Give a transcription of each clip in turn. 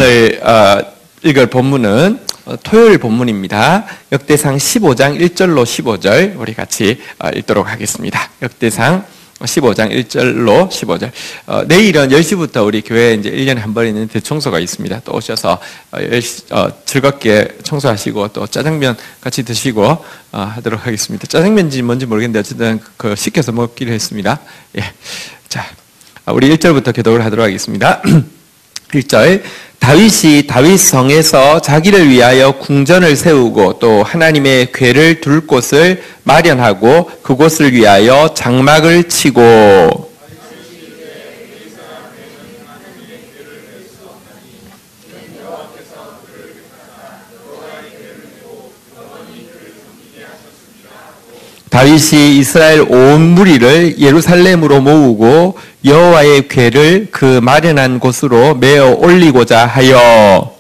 오늘 읽을 본문은 토요일 본문입니다. 역대상 15장 1절로 15절 우리 같이 읽도록 하겠습니다. 역대상 15장 1절로 15절. 내일은 10시부터 우리 교회에 이제 1년에 한 번 있는 대청소가 있습니다. 또 오셔서 즐겁게 청소하시고 또 짜장면 같이 드시고 하도록 하겠습니다. 짜장면인지 뭔지 모르겠는데 어쨌든 시켜서 먹기로 했습니다. 예. 자, 우리 1절부터 교독을 하도록 하겠습니다. 1절. 다윗이 다윗 성에서 자기를 위하여 궁전을 세우고 또 하나님의 궤를 둘 곳을 마련하고 그곳을 위하여 장막을 치고 다윗이 이스라엘 온 무리를 예루살렘으로 모으고 여호와의 궤를 그 마련한 곳으로 메어 올리고자 하여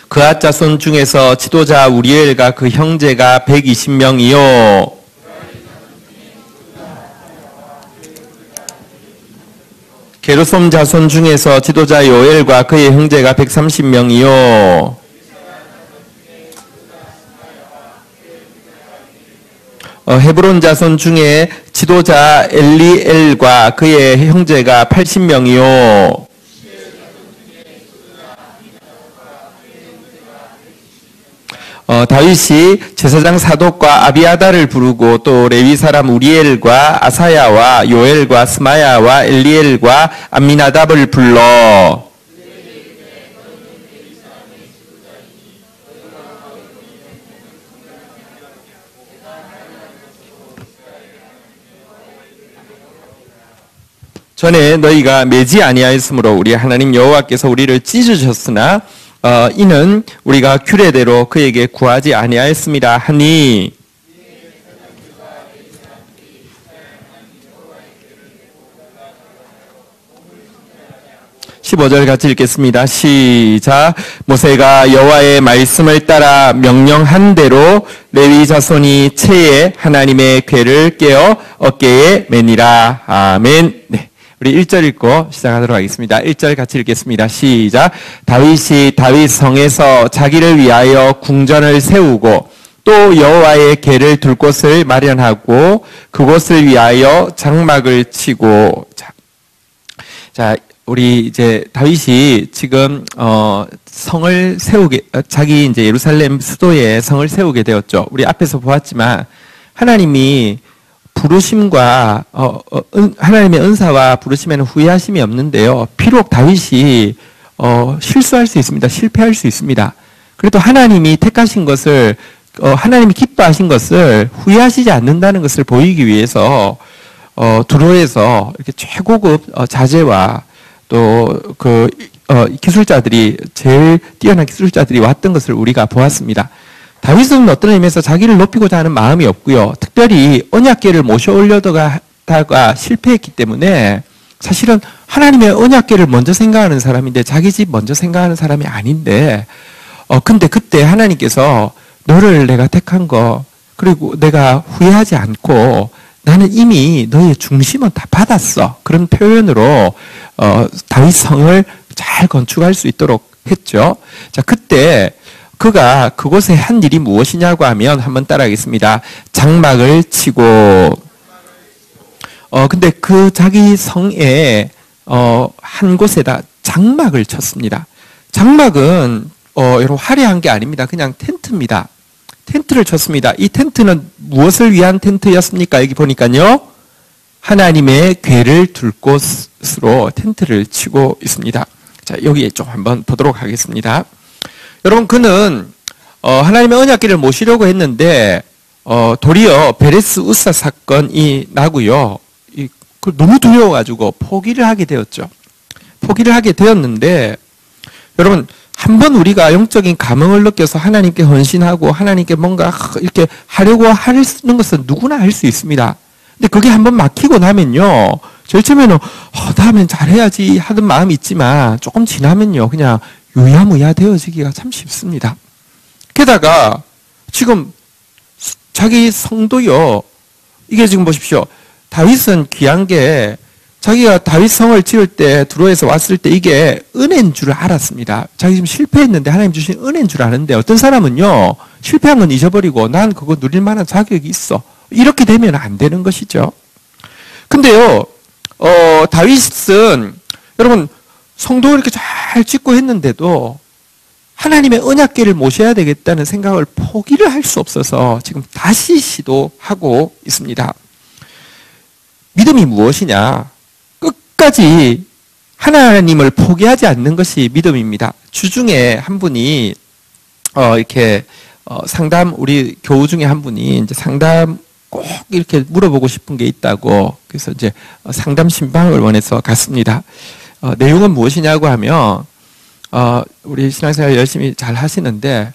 그앗 자손 중에서 지도자 우리엘과 그 형제가 120명이요 게르솜 자손 중에서 지도자 요엘과 그의 형제가 130명이요 헤브론 자손 중에 지도자 엘리엘과 그의 형제가 80명이요 다윗이 제사장 사독과 아비아다를 부르고 또 레위 사람 우리엘과 아사야와 요엘과 스마야와 엘리엘과 암미나답을 불러 전에 너희가 매지 아니하였으므로 우리 하나님 여호와께서 우리를 찢으셨으나 이는 우리가 규례대로 그에게 구하지 아니하였습니다 하니 15절 같이 읽겠습니다. 시작. 모세가 여호와의 말씀을 따라 명령한 대로 레위 자손이 채에 하나님의 궤를 깨어 어깨에 매니라. 아멘. 네. 우리 1절 읽고 시작하도록 하겠습니다. 1절 같이 읽겠습니다. 시작. 다윗이 다윗 성에서 자기를 위하여 궁전을 세우고 또 여호와의 궤를 둘 곳을 마련하고 그곳을 위하여 장막을 치고 자 우리 이제 다윗이 지금 성을 세우게 자기 이제 예루살렘 수도에 성을 세우게 되었죠. 우리 앞에서 보았지만 하나님이 부르심과 하나님의 은사와 부르심에는 후회하심이 없는데요. 비록 다윗이 실수할 수 있습니다. 실패할 수 있습니다. 그래도 하나님이 택하신 것을 하나님이 기뻐하신 것을 후회하시지 않는다는 것을 보이기 위해서 두로에서 이렇게 최고급 자재와 또 기술자들이 제일 뛰어난 기술자들이 왔던 것을 우리가 보았습니다. 다윗은 어떤 의미에서 자기를 높이고자 하는 마음이 없고요. 특별히 언약궤를 모셔올려다가 실패했기 때문에 사실은 하나님의 언약궤를 먼저 생각하는 사람인데 자기 집 먼저 생각하는 사람이 아닌데 근데 그때 하나님께서 너를 내가 택한 거 그리고 내가 후회하지 않고 나는 이미 너의 중심은 다 받았어. 그런 표현으로 다윗 성을 잘 건축할 수 있도록 했죠. 자, 그때 그가 그곳에 한 일이 무엇이냐고 하면 한번 따라하겠습니다. 장막을 치고 근데 그 자기 성에 한 곳에다 장막을 쳤습니다. 장막은 여러분 화려한 게 아닙니다. 그냥 텐트입니다. 텐트를 쳤습니다. 이 텐트는 무엇을 위한 텐트였습니까? 여기 보니까요. 하나님의 궤를 둘 곳으로 텐트를 치고 있습니다. 자, 여기에 좀 한번 보도록 하겠습니다. 여러분, 그는 하나님의 언약궤를 모시려고 했는데 도리어 베레스 우사 사건이 나고요. 너무 두려워가지고 포기를 하게 되었죠. 포기를 하게 되었는데 여러분, 한번 우리가 영적인 감흥을 느껴서 하나님께 헌신하고 하나님께 뭔가 이렇게 하려고 하는 것은 누구나 할 수 있습니다. 근데 그게 한번 막히고 나면요. 제일 처음에는 다음엔 잘해야지 하는 마음이 있지만 조금 지나면요. 그냥 유야무야 되어지기가 참 쉽습니다. 게다가 지금 자기 성도요. 이게 지금 보십시오. 다윗은 귀한 게 자기가 다윗 성을 지을 때 두로에서 왔을 때 이게 은혜인 줄 알았습니다. 자기 지금 실패했는데 하나님 주신 은혜인 줄 아는데 어떤 사람은요, 실패한 건 잊어버리고 난 그거 누릴 만한 자격이 있어. 이렇게 되면 안 되는 것이죠. 근데요, 다윗은 여러분 성도 이렇게 잘 짓고 했는데도 하나님의 언약궤를 모셔야 되겠다는 생각을 포기를 할 수 없어서 지금 다시 시도하고 있습니다. 믿음이 무엇이냐? 끝까지 하나님을 포기하지 않는 것이 믿음입니다. 주중에 한 분이 상담, 우리 교우 중에 한 분이 이제 상담 꼭 이렇게 물어보고 싶은 게 있다고, 그래서 이제 상담 신방을 원해서 갔습니다. 내용은 무엇이냐고 하면, 우리 신앙생활 열심히 잘 하시는데,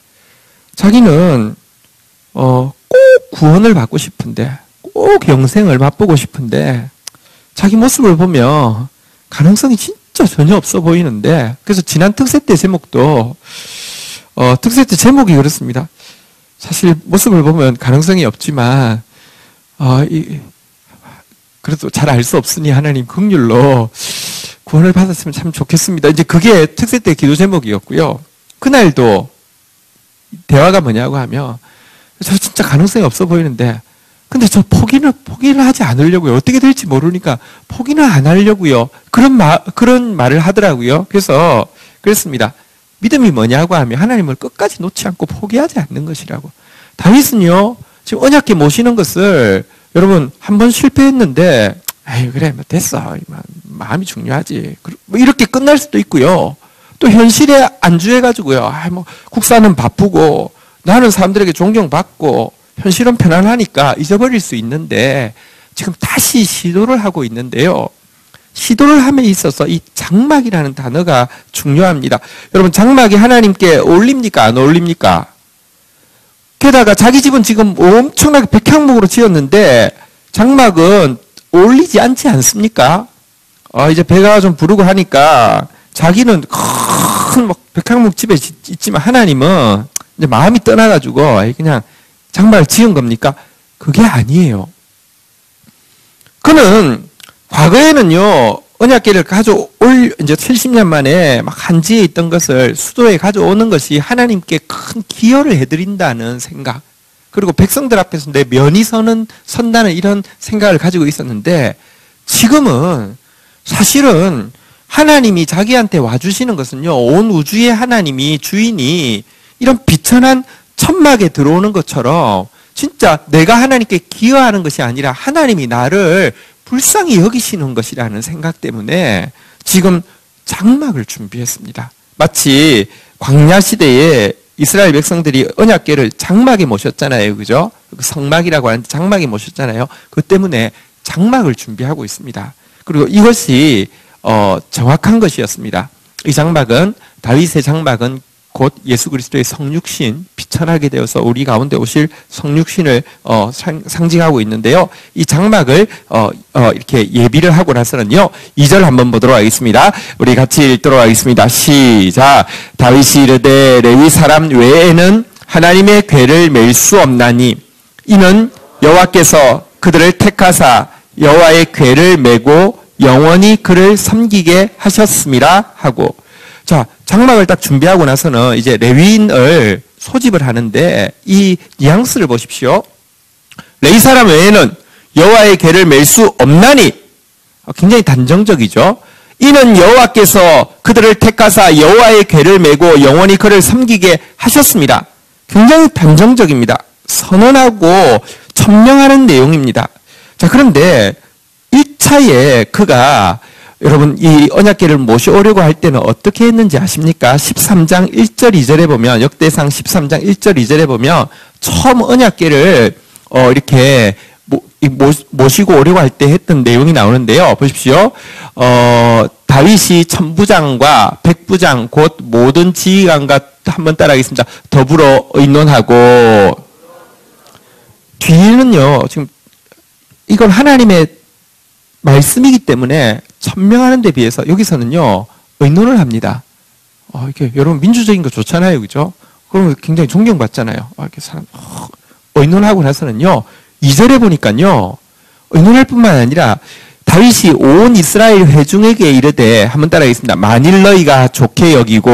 자기는, 꼭 구원을 받고 싶은데, 꼭 영생을 맛보고 싶은데, 자기 모습을 보면 가능성이 진짜 전혀 없어 보이는데, 그래서 지난 특세 때 제목도, 특세 때 제목이 그렇습니다. 사실 모습을 보면 가능성이 없지만, 그래도 잘 알 수 없으니 하나님 긍휼로 구원을 받았으면 참 좋겠습니다. 이제 그게 특세 때 기도 제목이었고요. 그날도 대화가 뭐냐고 하면, 저 진짜 가능성이 없어 보이는데, 근데 저 포기를 하지 않으려고요. 어떻게 될지 모르니까 포기는 안 하려고요. 그런 말을 하더라고요. 그래서 그랬습니다. 믿음이 뭐냐고 하면 하나님을 끝까지 놓지 않고 포기하지 않는 것이라고. 다윗은요, 지금 언약궤 모시는 것을 여러분 한 번 실패했는데, 에이 그래 뭐 됐어, 마음이 중요하지, 뭐 이렇게 끝날 수도 있고요. 또 현실에 안주해가지고요, 뭐 국사는 바쁘고 나는 사람들에게 존경받고 현실은 편안하니까 잊어버릴 수 있는데, 지금 다시 시도를 하고 있는데요. 시도를 함에 있어서 이 장막이라는 단어가 중요합니다. 여러분 장막이 하나님께 어울립니까? 안 어울립니까? 게다가 자기 집은 지금 엄청나게 백향목으로 지었는데 장막은 어울리지 않지 않습니까? 이제 배가 좀 부르고 하니까 자기는 큰 백향목 집에 있지만 하나님은 이제 마음이 떠나가지고 그냥 장막을 지은 겁니까? 그게 아니에요. 그는 과거에는요, 언약궤를 이제 70년 만에 막 한지에 있던 것을 수도에 가져오는 것이 하나님께 큰 기여를 해드린다는 생각, 그리고 백성들 앞에서 내 면이 선다는 이런 생각을 가지고 있었는데, 지금은 사실은 하나님이 자기한테 와주시는 것은요, 온 우주의 하나님이, 주인이 이런 비천한 천막에 들어오는 것처럼 진짜 내가 하나님께 기여하는 것이 아니라 하나님이 나를 불쌍히 여기시는 것이라는 생각 때문에 지금 장막을 준비했습니다. 마치 광야 시대에 이스라엘 백성들이 언약궤를 장막에 모셨잖아요. 그죠? 성막이라고 하는데 장막에 모셨잖아요. 그 때문에 장막을 준비하고 있습니다. 그리고 이것이 정확한 것이었습니다. 이 장막은, 다윗의 장막은 곧 예수 그리스도의 성육신, 비천하게 되어서 우리 가운데 오실 성육신을 상징하고 있는데요. 이 장막을 이렇게 예비를 하고 나서는요, 2절 한번 보도록 하겠습니다. 우리 같이 읽도록 하겠습니다. 시작. 다윗이 이르되 레위 사람 외에는 하나님의 궤를 맬 수 없나니 이는 여호와께서 그들을 택하사 여호와의 궤를 메고 영원히 그를 섬기게 하셨음이라 하고. 자, 장막을 딱 준비하고 나서는 이제 레위인을 소집을 하는데 이 뉘앙스를 보십시오. 레위 사람 외에는 여호와의 궤를 맬 수 없나니, 굉장히 단정적이죠. 이는 여호와께서 그들을 택하사 여호와의 궤를 메고 영원히 그를 섬기게 하셨습니다. 굉장히 단정적입니다. 선언하고 천명하는 내용입니다. 자, 그런데 1차에 그가 여러분 이 언약궤를 모셔오려고 할 때는 어떻게 했는지 아십니까? 13장 1절 2절에 보면, 역대상 13장 1절 2절에 보면 처음 언약궤를 이렇게 모시고 오려고 할 때 했던 내용이 나오는데요. 보십시오. 다윗이 천부장과 백부장 곧 모든 지휘관과 한번 따라하겠습니다. 더불어 의논하고. 뒤에는요, 지금 이건 하나님의 말씀이기 때문에 천명하는 데 비해서 여기서는요, 의논을 합니다. 이렇게 여러분 민주적인 거 좋잖아요. 그죠? 그러면 굉장히 존경받잖아요. 이렇게 사람, 의논하고 나서는요, 2절에 보니까요, 의논할 뿐만 아니라 다윗이 온 이스라엘 회중에게 이르되, 한번 따라하겠습니다. 만일 너희가 좋게 여기고,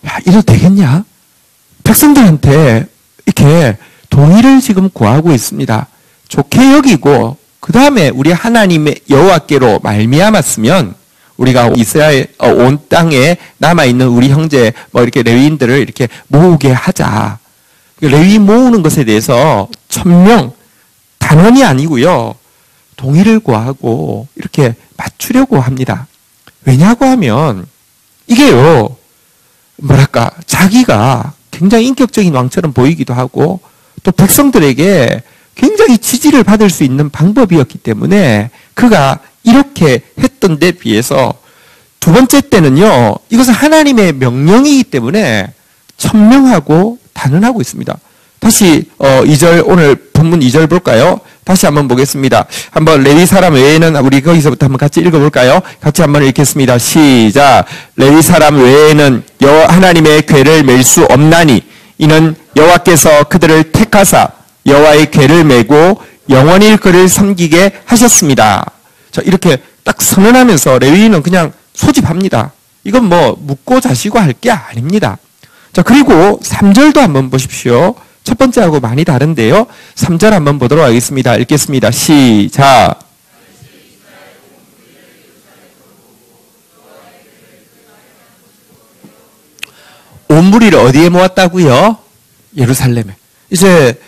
야, 이래도 되겠냐? 백성들한테 이렇게 동의를 지금 구하고 있습니다. 좋게 여기고, 그 다음에 우리 하나님의 여호와께로 말미암았으면 우리가 이스라엘 온 땅에 남아 있는 우리 형제 뭐 이렇게 레위인들을 이렇게 모으게 하자. 레위 모으는 것에 대해서 천명 단언이 아니고요, 동의를 구하고 이렇게 맞추려고 합니다. 왜냐고 하면 이게요, 뭐랄까, 자기가 굉장히 인격적인 왕처럼 보이기도 하고 또 백성들에게 굉장히 지지를 받을 수 있는 방법이었기 때문에 그가 이렇게 했던 데 비해서 두 번째 때는요, 이것은 하나님의 명령이기 때문에 천명하고 단언하고 있습니다. 다시 2절, 오늘 본문 2절 볼까요? 다시 한번 보겠습니다. 한번 레위 사람 외에는, 우리 거기서부터 한번 같이 읽어볼까요? 같이 한번 읽겠습니다. 시작. 레위 사람 외에는 하나님의 궤를 맬 수 없나니 이는 여호와께서 그들을 택하사 여호와의 궤를 메고 영원히 그를 섬기게 하셨습니다. 자, 이렇게 딱 선언하면서 레위인은 그냥 소집합니다. 이건 뭐 묻고 자시고 할 게 아닙니다. 자, 그리고 3절도 한번 보십시오. 첫 번째하고 많이 다른데요. 3절 한번 보도록 하겠습니다. 읽겠습니다. 시작. 온 무리를 어디에 모았다고요? 예루살렘에. 이제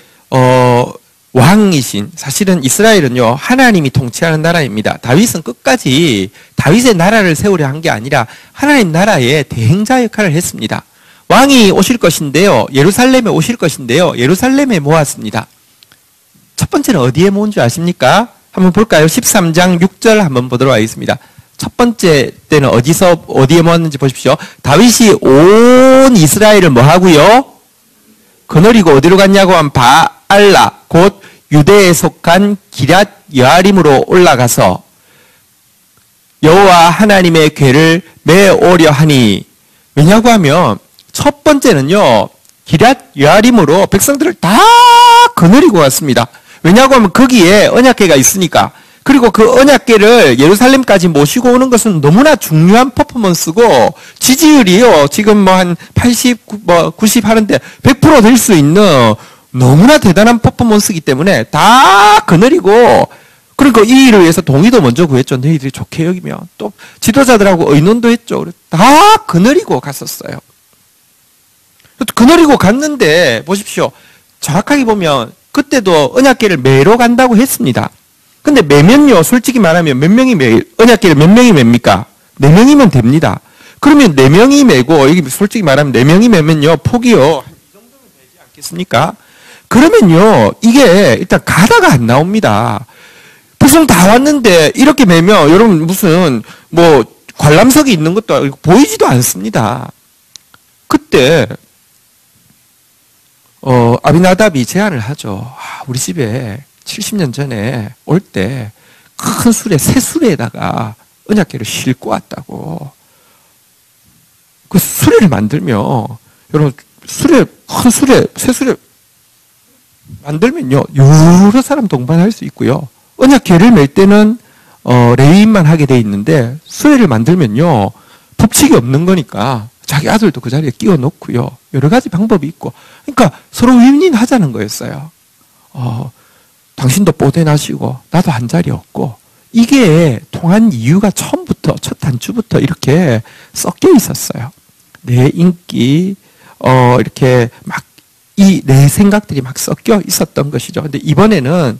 왕이신, 사실은 이스라엘은요, 하나님이 통치하는 나라입니다. 다윗은 끝까지 다윗의 나라를 세우려 한 게 아니라 하나님 나라의 대행자 역할을 했습니다. 왕이 오실 것인데요, 예루살렘에 오실 것인데요, 예루살렘에 모았습니다. 첫 번째는 어디에 모은 줄 아십니까? 한번 볼까요? 13장 6절 한번 보도록 하겠습니다. 첫 번째 때는 어디에 모았는지 보십시오. 다윗이 온 이스라엘을 뭐 하고요? 거느리고 어디로 갔냐고 하면 바알라, 곧 유대에 속한 기럇 여아림으로 올라가서 여호와 하나님의 궤를 메오려 하니. 왜냐고 하면 첫 번째는요, 기럇 여아림으로 백성들을 다 거느리고 갔습니다. 왜냐고 하면 거기에 언약궤가 있으니까. 그리고 그 언약궤를 예루살렘까지 모시고 오는 것은 너무나 중요한 퍼포먼스고, 지지율이요, 지금 뭐 한 80, 90 하는데 100% 될 수 있는 너무나 대단한 퍼포먼스이기 때문에 다 거느리고, 그러니까 이 일을 위해서 동의도 먼저 구했죠. 너희들이 좋게 여기면. 또 지도자들하고 의논도 했죠. 다 거느리고 갔었어요. 거느리고 갔는데 보십시오. 정확하게 보면 그때도 언약궤를 매러 간다고 했습니다. 근데 매면요, 솔직히 말하면 언약궤를 몇 명이 맵니까? 4명이면 됩니다. 그러면 4명이 매고, 여기 솔직히 말하면 4명이 매면요, 폭이요, 한 이 정도면 되지 않겠습니까? 그러면요, 이게 일단 가다가 안 나옵니다. 백성 다 왔는데 이렇게 매면 여러분 무슨 뭐 관람석이 있는 것도 아니고 보이지도 않습니다. 그때 아비나답이 제안을 하죠. 우리 집에 70년 전에 올 때 큰 수레, 새 수레에다가 언약궤를 싣고 왔다고. 그 수레를 만들면, 여러분, 큰 수레, 새 수레 만들면요, 여러 사람 동반할 수 있고요. 언약궤를 맬 때는, 레위인만 하게 돼 있는데, 수레를 만들면요, 법칙이 없는 거니까, 자기 아들도 그 자리에 끼워 놓고요. 여러 가지 방법이 있고. 그러니까 서로 윈윈하자는 거였어요. 당신도 뽀대 나시고 나도 한 자리 없고. 이게 통한 이유가 처음부터, 첫 단추부터 이렇게 섞여 있었어요. 내 인기, 이렇게 막 내 생각들이 막 섞여 있었던 것이죠. 근데 이번에는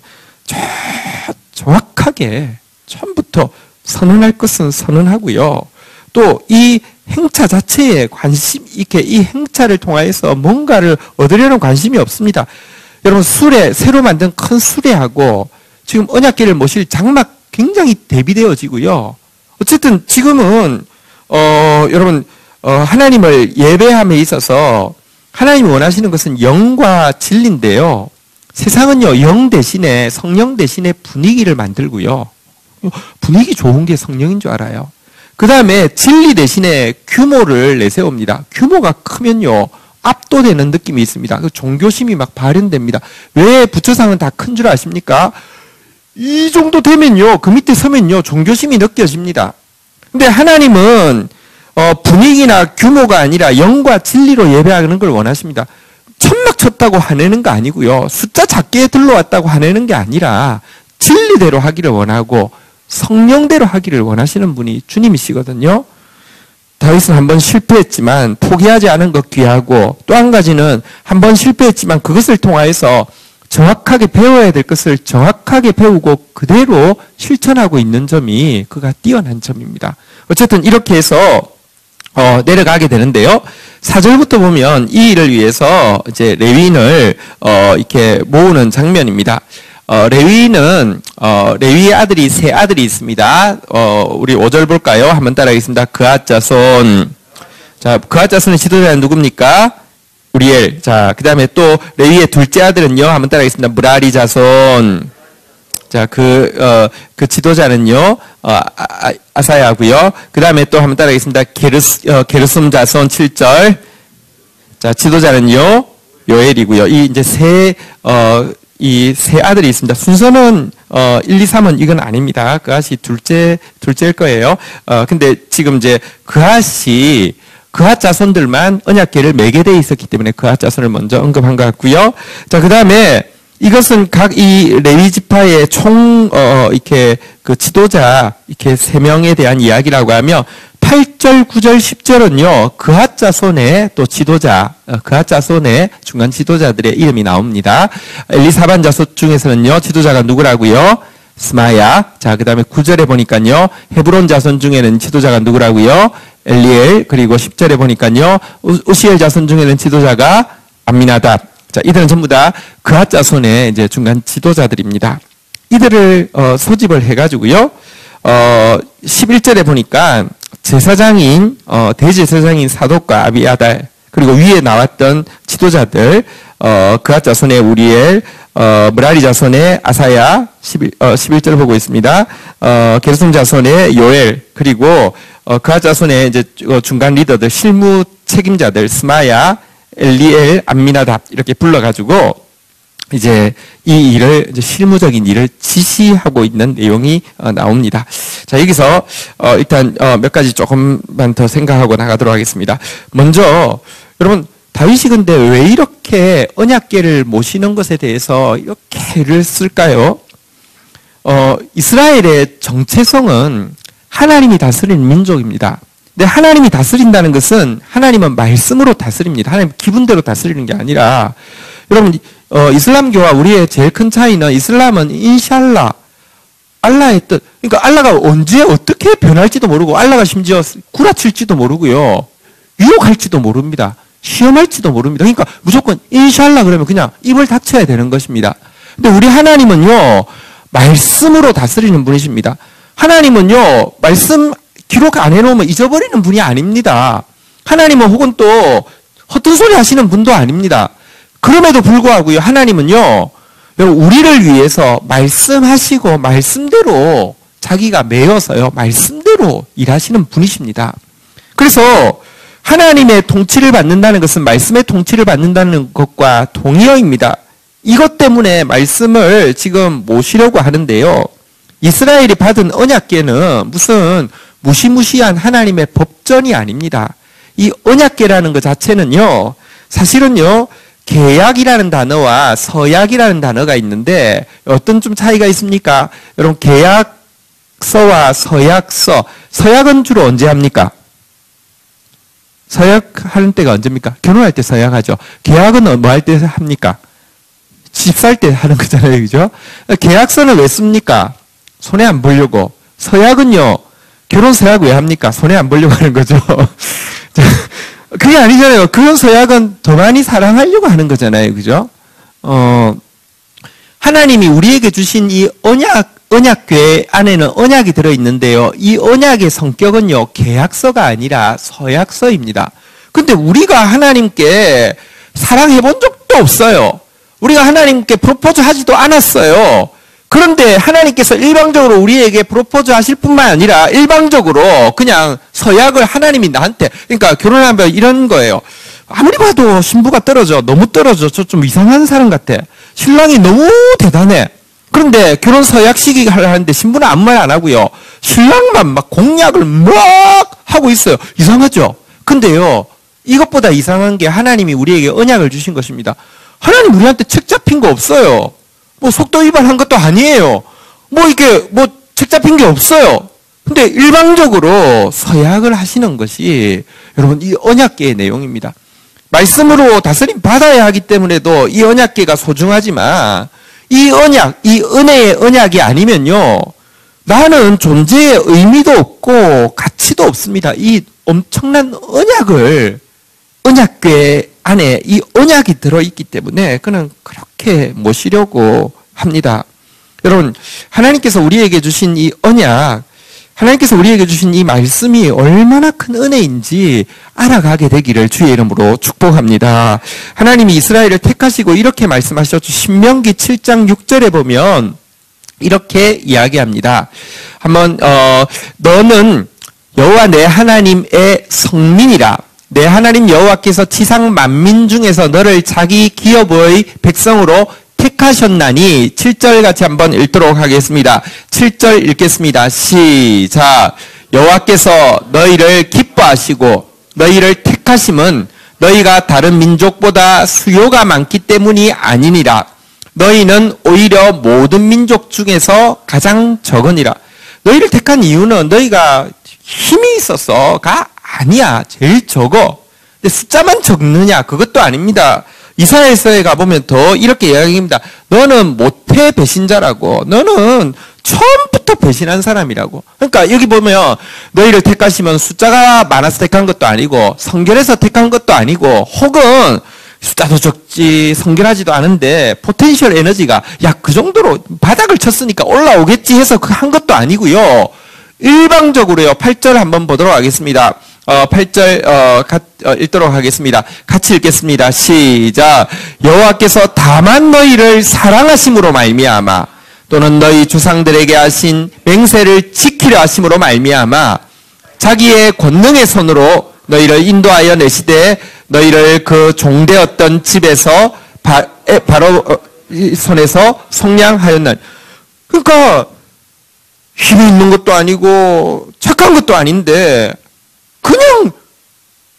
정확하게 처음부터 선언할 것은 선언하고요. 또 이 행차 자체에 이 행차를 통하여서 뭔가를 얻으려는 관심이 없습니다. 여러분, 새로 만든 큰 수레하고 지금 언약궤를 모실 장막 굉장히 대비되어지고요. 어쨌든 지금은, 여러분, 하나님을 예배함에 있어서 하나님이 원하시는 것은 영과 진리인데요. 세상은요, 영 대신에, 성령 대신에 분위기를 만들고요. 분위기 좋은 게 성령인 줄 알아요. 그 다음에 진리 대신에 규모를 내세웁니다. 규모가 크면요, 압도되는 느낌이 있습니다. 종교심이 막 발현됩니다. 왜 부처상은 다 큰 줄 아십니까? 이 정도 되면요, 그 밑에 서면요, 종교심이 느껴집니다. 근데 하나님은 분위기나 규모가 아니라 영과 진리로 예배하는 걸 원하십니다. 천막 쳤다고 화내는 거 아니고요. 숫자 작게 들러왔다고 화내는 게 아니라 진리대로 하기를 원하고 성령대로 하기를 원하시는 분이 주님이시거든요. 다윗은 한번 실패했지만 포기하지 않은 것 귀하고, 또 한 가지는 한번 실패했지만 그것을 통하여서 정확하게 배워야 될 것을 정확하게 배우고 그대로 실천하고 있는 점이 그가 뛰어난 점입니다. 어쨌든 이렇게 해서 내려가게 되는데요. 4절부터 보면 이 일을 위해서 이제 레위인을 이렇게 모으는 장면입니다. 레위인은 레위의 아들이 세 아들이 있습니다. 우리 5절 볼까요? 한번 따라하겠습니다. 그앗 자손. 자, 그앗 자손의 지도자는 누굽니까? 우리엘. 자, 그 다음에 또 레위의 둘째 아들은요. 한번 따라하겠습니다. 무라리 자손. 자, 그 지도자는요. 아사야고요. 그 다음에 또 한번 따라하겠습니다. 게르솜 자손 7절. 자, 지도자는요. 요엘이고요. 이 이제 이 세 아들이 있습니다. 순서는 1, 2, 3은 이건 아닙니다. 그앗이 둘째일 거예요. 근데 지금 이제 그앗 자손들만 언약궤를 매게 돼 있었기 때문에 그앗 자손을 먼저 언급한 것 같고요. 자, 그다음에 이것은 각 이 레위 지파의 이렇게 그 지도자 이렇게 3명에 대한 이야기라고 하며 8절, 9절, 10절은요. 그앗 자손의 또 지도자, 그앗 자손의 중간 지도자들의 이름이 나옵니다. 엘리사반 자손 중에서는요. 지도자가 누구라고요? 스마야. 자, 그다음에 9절에 보니까요. 헤브론 자손 중에는 지도자가 누구라고요? 엘리엘. 그리고 10절에 보니까요. 우시엘 자손 중에는 지도자가 암미나답. 자, 이들은 전부 다 그앗 자손의 이제 중간 지도자들입니다. 이들을 소집을 해가지고요. 11절에 보니까 제사장인 대제사장인 사독과 아비아달, 그리고 위에 나왔던 지도자들, 그앗 자손의 우리엘, 무라리 자손의 아사야, 11절 보고 있습니다. 게르솜 자손의 요엘, 그리고 그앗 자손의 이제 중간 리더들, 실무 책임자들, 스마야, 엘리엘, 암미나답 이렇게 불러가지고 이제 이 일을, 이제 실무적인 일을 지시하고 있는 내용이 나옵니다. 자, 여기서 일단 몇 가지 조금만 더 생각하고 나가도록 하겠습니다. 먼저 여러분, 다윗이 근데 왜 이렇게 언약궤를 모시는 것에 대해서 이렇게 애를 쓸까요? 이스라엘의 정체성은 하나님이 다스리는 민족입니다. 근데 하나님이 다스린다는 것은 하나님은 말씀으로 다스립니다. 하나님 기분대로 다스리는 게 아니라, 여러분, 이슬람교와 우리의 제일 큰 차이는, 이슬람은 인샬라, 알라의 뜻. 그러니까 알라가 언제 어떻게 변할지도 모르고, 알라가 심지어 구라칠지도 모르고요. 유혹할지도 모릅니다. 시험할지도 모릅니다. 그러니까 무조건 인샬라 그러면 그냥 입을 닥쳐야 되는 것입니다. 근데 우리 하나님은요, 말씀으로 다스리는 분이십니다. 하나님은요, 말씀 기록 안 해놓으면 잊어버리는 분이 아닙니다. 하나님은 혹은 또 헛된 소리 하시는 분도 아닙니다. 그럼에도 불구하고요, 하나님은요, 우리를 위해서 말씀하시고 말씀대로 자기가 매여서요, 말씀대로 일하시는 분이십니다. 그래서 하나님의 통치를 받는다는 것은 말씀의 통치를 받는다는 것과 동의어입니다. 이것 때문에 말씀을 지금 모시려고 하는데요. 이스라엘이 받은 언약궤는 무슨 무시무시한 하나님의 법전이 아닙니다. 이 언약궤라는 것 자체는요, 사실은요, 계약이라는 단어와 서약이라는 단어가 있는데 어떤 좀 차이가 있습니까? 여러분, 계약서와 서약서, 서약은 주로 언제 합니까? 서약하는 때가 언제입니까? 결혼할 때 서약하죠. 계약은 뭐 할 때 합니까? 집 살 때 하는 거잖아요. 그죠? 계약서는 왜 씁니까? 손해 안 보려고. 서약은요, 결혼 서약 왜 합니까? 손해 안 보려고 하는 거죠. 그게 아니잖아요. 그런 서약은 더 많이 사랑하려고 하는 거잖아요. 그죠? 하나님이 우리에게 주신 이 언약궤 안에는 언약이 들어있는데요. 이 언약의 성격은요, 계약서가 아니라 서약서입니다. 근데 우리가 하나님께 사랑해본 적도 없어요. 우리가 하나님께 프로포즈 하지도 않았어요. 그런데 하나님께서 일방적으로 우리에게 프로포즈 하실 뿐만 아니라 일방적으로 그냥 서약을 하나님이 나한테, 그러니까 결혼하면 이런 거예요. 아무리 봐도 신부가 떨어져. 너무 떨어져. 저 좀 이상한 사람 같아. 신랑이 너무 대단해. 그런데 결혼 서약 시기 하려는데 신부는 아무 말 안 하고요. 신랑만 막 공약을 막 하고 있어요. 이상하죠? 근데요, 이것보다 이상한 게 하나님이 우리에게 언약을 주신 것입니다. 하나님 우리한테 책 잡힌 거 없어요. 뭐 속도 위반한 것도 아니에요. 뭐 이게 뭐 책 잡힌 게 없어요. 근데 일방적으로 서약을 하시는 것이 여러분 이 언약계의 내용입니다. 말씀으로 다스림 받아야 하기 때문에도 이 언약계가 소중하지만 이 언약, 이 은혜의 언약이 아니면요, 나는 존재의 의미도 없고 가치도 없습니다. 이 엄청난 언약을, 언약궤 안에 이 언약이 들어있기 때문에 그는 그렇게 모시려고 합니다. 여러분, 하나님께서 우리에게 주신 이 언약, 하나님께서 우리에게 주신 이 말씀이 얼마나 큰 은혜인지 알아가게 되기를 주의 이름으로 축복합니다. 하나님이 이스라엘을 택하시고 이렇게 말씀하셨죠. 신명기 7장 6절에 보면 이렇게 이야기합니다. 한번 너는 여호와 내 하나님의 성민이라. 내 하나님 여호와께서 지상 만민 중에서 너를 자기 기업의 백성으로 택하셨나니 7절 같이 한번 읽도록 하겠습니다. 7절 읽겠습니다. 시작. 여호와께서 너희를 기뻐하시고 너희를 택하심은 너희가 다른 민족보다 수요가 많기 때문이 아니니라. 너희는 오히려 모든 민족 중에서 가장 적으니라. 너희를 택한 이유는 너희가 힘이 있어서가 아니야. 제일 적어. 근데 숫자만 적느냐? 그것도 아닙니다. 이사야서에 가보면 더 이렇게 이야기합니다. 너는 모태 배신자라고. 너는 처음부터 배신한 사람이라고. 그러니까 여기 보면 너희를 택하시면 숫자가 많아서 택한 것도 아니고 성결해서 택한 것도 아니고 혹은 숫자도 적지 성결하지도 않은데 포텐셜 에너지가 야 그 정도로 바닥을 쳤으니까 올라오겠지 해서 한 것도 아니고요. 일방적으로요. 8절 한번 보도록 하겠습니다. 8절 읽도록 하겠습니다. 같이 읽겠습니다. 시작. 여호와께서 다만 너희를 사랑하심으로 말미암아 또는 너희 조상들에게 하신 맹세를 지키려 하심으로 말미암아 자기의 권능의 손으로 너희를 인도하여 내시되 너희를 그 종되었던 집에서 바로 손에서 속량하였나니. 그러니까 힘이 있는 것도 아니고 착한 것도 아닌데 그냥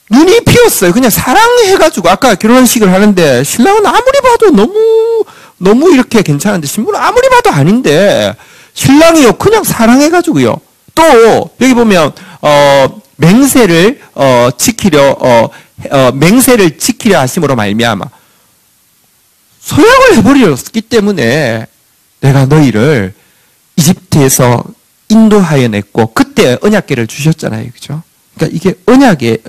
눈이 피었어요. 그냥 사랑해가지고 아까 결혼식을 하는데 신랑은 아무리 봐도 너무 이렇게 괜찮은데 신부는 아무리 봐도 아닌데 신랑이요 그냥 사랑해가지고요. 또 여기 보면 맹세를 지키려 하심으로 말미암아 서약을 해버렸기 때문에 내가 너희를 이집트에서 인도하여 냈고 그때 언약궤를 주셨잖아요, 그죠? 그러니까 이게 언약의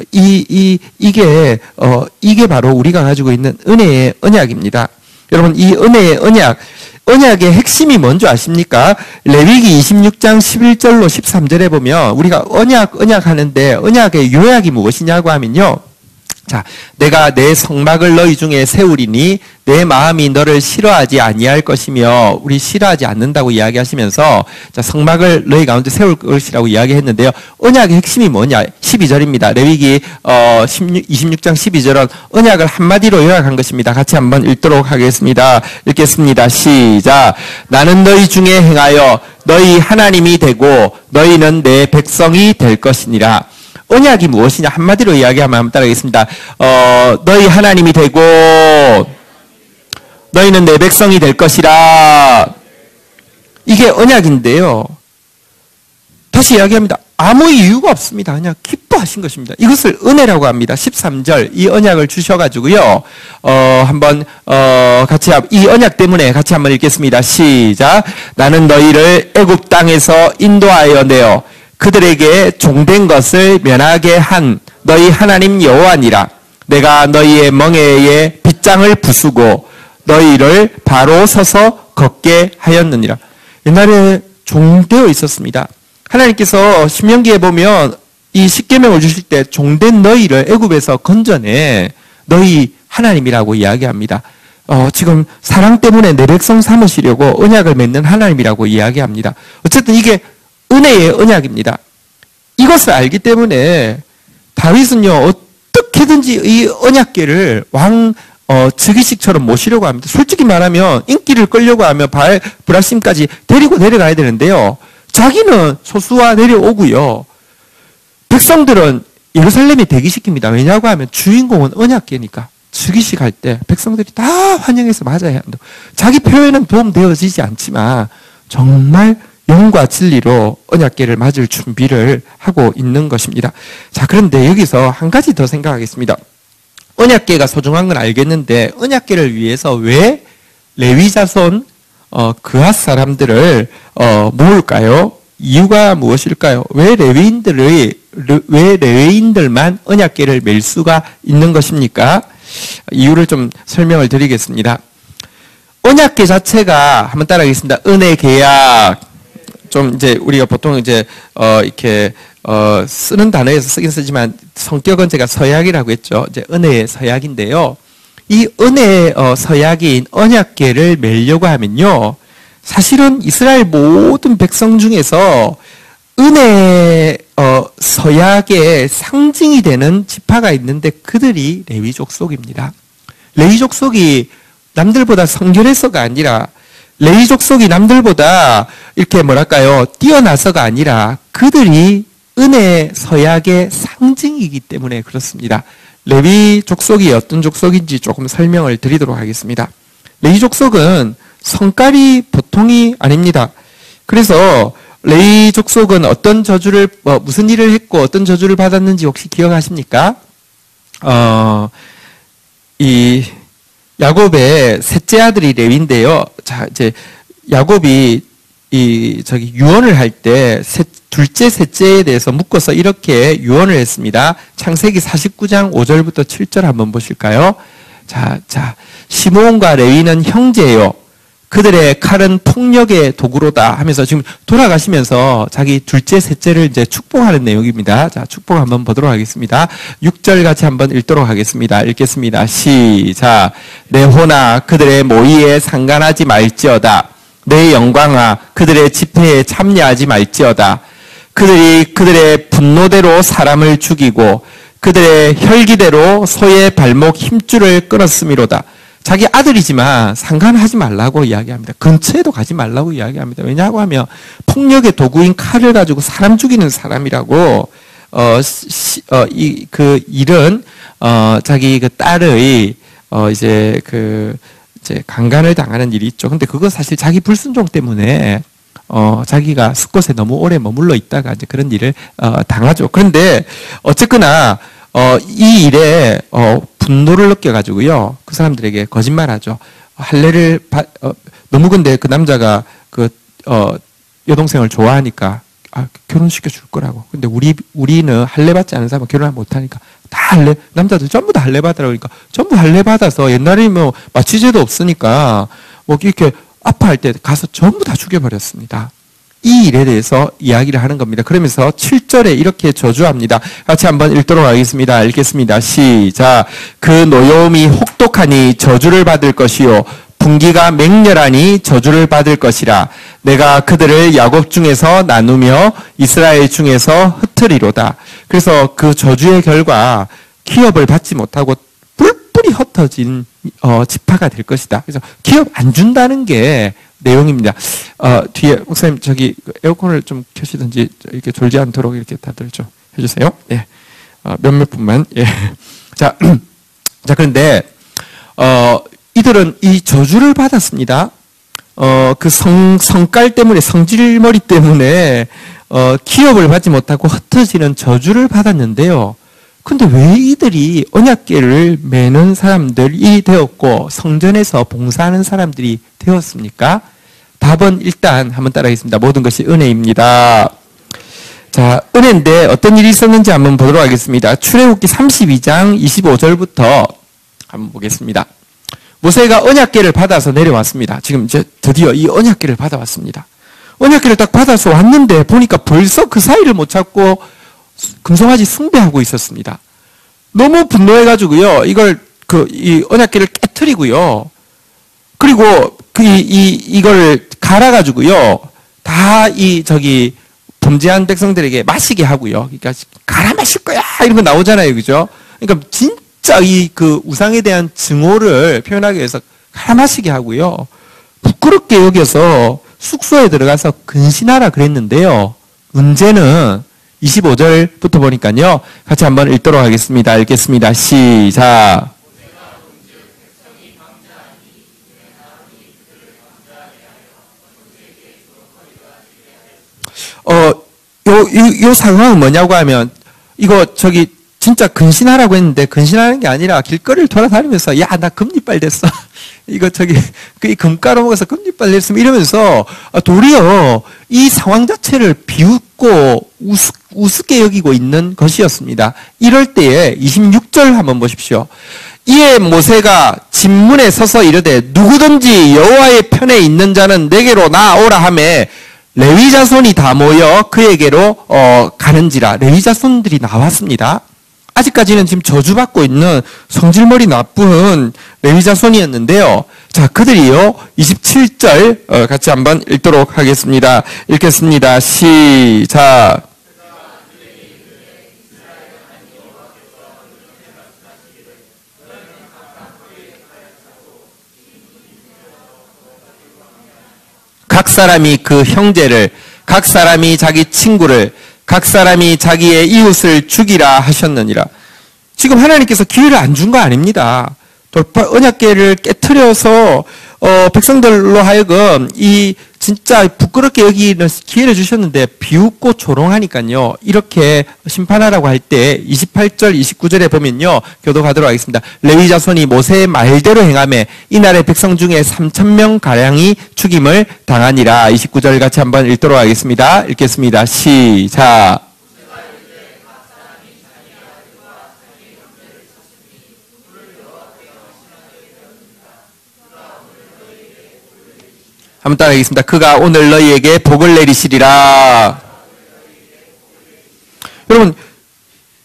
이게 바로 우리가 가지고 있는 은혜의 언약입니다. 여러분 이 은혜의 언약의 핵심이 뭔지 아십니까? 레위기 26장 11절로 13절에 보면 우리가 언약 하는데 언약의 요약이 무엇이냐고 하면요. 자, 내가 내 성막을 너희 중에 세우리니 내 마음이 너를 싫어하지 아니할 것이며 우리 싫어하지 않는다고 이야기하시면서 자, 성막을 너희 가운데 세울 것이라고 이야기했는데요. 언약의 핵심이 뭐냐? 12절입니다. 레위기 26장 12절은 언약을 한마디로 요약한 것입니다. 같이 한번 읽도록 하겠습니다. 읽겠습니다. 시작. 나는 너희 중에 행하여 너희 하나님이 되고 너희는 내 백성이 될 것이니라. 언약이 무엇이냐? 한마디로 이야기하면 한번 따라하겠습니다. 너희 하나님이 되고 너희는 내 백성이 될 것이라. 이게 언약인데요. 다시 이야기합니다. 아무 이유가 없습니다. 그냥 기뻐하신 것입니다. 이것을 은혜라고 합니다. 13절 이 언약을 주셔가지고요. 한번 같이 이 언약 때문에 같이 한번 읽겠습니다. 시작. 나는 너희를 애굽 땅에서 인도하여 내어 그들에게 종된 것을 면하게 한 너희 하나님 여호와니라. 내가 너희의 멍에에 빗장을 부수고 너희를 바로 서서 걷게 하였느니라. 옛날에 종되어 있었습니다. 하나님께서 신명기에 보면 이 십계명을 주실 때 종된 너희를 애굽에서 건져내 너희 하나님이라고 이야기합니다. 지금 사랑 때문에 내 백성 삼으시려고 언약을 맺는 하나님이라고 이야기합니다. 어쨌든 이게 은혜의 언약입니다. 이것을 알기 때문에 다윗은요 어떻게든지 이 언약궤를 즉위식처럼 모시려고 합니다. 솔직히 말하면 인기를 끌려고 하면 브라심까지 데리고 내려가야 되는데요. 자기는 소수와 내려오고요. 백성들은 예루살렘에 대기시킵니다. 왜냐고 하면 주인공은 언약궤니까. 즉위식 할 때 백성들이 다 환영해서 맞아야 한다. 자기 표현은 도움되어지지 않지만 정말 영과 진리로 언약궤를 맞을 준비를 하고 있는 것입니다. 자, 그런데 여기서 한 가지 더 생각하겠습니다. 언약궤가 소중한 건 알겠는데 언약궤를 위해서 왜 레위 자손 그앗 사람들을 모을까요? 이유가 무엇일까요? 왜 레위인들만 언약궤를 맬 수가 있는 것입니까? 이유를 좀 설명을 드리겠습니다. 언약궤 자체가 한번 따라하겠습니다. 은혜 계약. 좀 이제 우리가 보통 이제 이렇게 쓰는 단어에서 쓰긴 쓰지만 성격은 제가 서약이라고 했죠. 이제 은혜의 서약인데요. 이 은혜의 서약인 언약궤를 매려고 하면요. 사실은 이스라엘 모든 백성 중에서 은혜 서약의 상징이 되는 지파가 있는데 그들이 레위 족속입니다. 레위 족속이 남들보다 성결해서가 아니라 레위 족속이 남들보다 이렇게 뭐랄까요 뛰어나서가 아니라 그들이 은혜 서약의 상징이기 때문에 그렇습니다. 레위 족속이 어떤 족속인지 조금 설명을 드리도록 하겠습니다. 레위 족속은 성깔이 보통이 아닙니다. 그래서 레위 족속은 어떤 저주를 무슨 일을 했고 어떤 저주를 받았는지 혹시 기억하십니까? 이 야곱의 셋째 아들이 레위인데요. 자, 이제 야곱이 유언을 할 때 둘째, 셋째에 대해서 묶어서 이렇게 유언을 했습니다. 창세기 49장 5절부터 7절 한번 보실까요? 자, 시므온과 레위는 형제요. 그들의 칼은 폭력의 도구로다 하면서 지금 돌아가시면서 자기 둘째, 셋째를 이제 축복하는 내용입니다. 자, 축복 한번 보도록 하겠습니다. 6절 같이 한번 읽도록 하겠습니다. 읽겠습니다. 시작. 내 호나 그들의 모의에 상관하지 말지어다. 내 영광아 그들의 집회에 참여하지 말지어다. 그들이 그들의 분노대로 사람을 죽이고 그들의 혈기대로 소의 발목 힘줄을 끊었음이로다. 자기 아들이지만 상관하지 말라고 이야기합니다. 근처에도 가지 말라고 이야기합니다. 왜냐고 하면 폭력의 도구인 칼을 가지고 사람 죽이는 사람이라고 그 일은 자기 그 딸의 이제 강간을 당하는 일이 있죠. 근데 그거 사실 자기 불순종 때문에 자기가 숲곳에 너무 오래 머물러 있다가 이제 그런 일을 당하죠. 그런데 어쨌거나 이 일에 분노를 느껴가지고요. 그 사람들에게 거짓말하죠. 할례를 너무 근데 그 남자가 그 여동생을 좋아하니까 결혼시켜 줄 거라고. 근데 우리는 할례 받지 않은 사람은 결혼을 못 하니까 다 할례 남자들 전부 다 할례 받으라고 그러니까 전부 할례 받아서 옛날에 뭐 마취제도 없으니까 뭐 이렇게 아파할 때 가서 전부 다 죽여버렸습니다. 이 일에 대해서 이야기를 하는 겁니다. 그러면서 7절에 이렇게 저주합니다. 같이 한번 읽도록 하겠습니다. 읽겠습니다. 시작. 그 노여움이 혹독하니 저주를 받을 것이요 분기가 맹렬하니 저주를 받을 것이라. 내가 그들을 야곱 중에서 나누며 이스라엘 중에서 흩으리로다. 그래서 그 저주의 결과 기업을 받지 못하고 뿔뿔이 흩어진 지파가 될 것이다. 그래서 기업 안 준다는 게 내용입니다. 뒤에 목사님 저기 에어컨을 좀 켜시든지 이렇게 졸지 않도록 이렇게 다들 좀 해주세요. 예, 몇몇 분만. 예. 자, 그런데 이들은 이 저주를 받았습니다. 그 성깔 때문에 성질머리 때문에 기업을 받지 못하고 흩어지는 저주를 받았는데요. 근데 왜 이들이 언약궤를 매는 사람들이 되었고 성전에서 봉사하는 사람들이 되었습니까? 답은 일단 한번 따라하겠습니다. 모든 것이 은혜입니다. 자, 은혜인데 어떤 일이 있었는지 한번 보도록 하겠습니다. 출애굽기 32장 25절부터 한번 보겠습니다. 모세가 언약궤를 받아서 내려왔습니다. 지금 이제 드디어 이 언약궤를 받아왔습니다. 언약궤를 딱 받아서 왔는데 보니까 벌써 그 사이를 못 찾고 금송아지 숭배하고 있었습니다. 너무 분노해가지고요, 이 언약궤를 깨트리고요, 그리고 이걸 갈아가지고요, 다 범죄한 백성들에게 마시게 하고요. 그러니까 갈아 마실 거야! 이런 거 나오잖아요. 그죠? 그러니까 진짜 진짜 이 그 우상에 대한 증오를 표현하기 위해서 가라마시게 하고요. 부끄럽게 여겨서 숙소에 들어가서 근신하라 그랬는데요. 문제는 25절부터 보니까요. 같이 한번 읽도록 하겠습니다. 읽겠습니다. 시작. 요 상황은 뭐냐고 하면, 진짜 근신하라고 했는데, 근신하는 게 아니라 길거리를 돌아다니면서, 야, 나 금리빨 됐어. 이 금가루 먹어서 금리빨 됐으면 이러면서, 도리어 이 상황 자체를 비웃고 우습게 여기고 있는 것이었습니다. 이럴 때에 26절 한번 보십시오. 이에 모세가 진문에 서서 이르되, 누구든지 여호와의 편에 있는 자는 내게로 나아오라 하매, 레위 자손이 다 모여 그에게로 가는지라. 레위 자손들이 나왔습니다. 아직까지는 지금 저주받고 있는 성질머리 나쁜 레위 자손이었는데요. 자, 그들이요. 27절 같이 한번 읽도록 하겠습니다. 읽겠습니다. 시작. 각 사람이 그 형제를, 각 사람이 자기 친구를, 각 사람이 자기의 이웃을 죽이라 하셨느니라. 지금 하나님께서 기회를 안 준 거 아닙니다. 언약궤를 깨트려서 백성들로 하여금 이 진짜 부끄럽게 여기는 기회를 주셨는데 비웃고 조롱하니까요. 이렇게 심판하라고 할 때 28절, 29절에 보면요. 교도가도록 하겠습니다. 레위 자손이 모세의 말대로 행하매 이날의 백성 중에 3,000명 가량이 죽임을 당하니라. 29절 같이 한번 읽도록 하겠습니다. 읽겠습니다. 시작. 한번 따라하겠습니다. 그가 오늘 너희에게 복을 내리시리라. 여러분,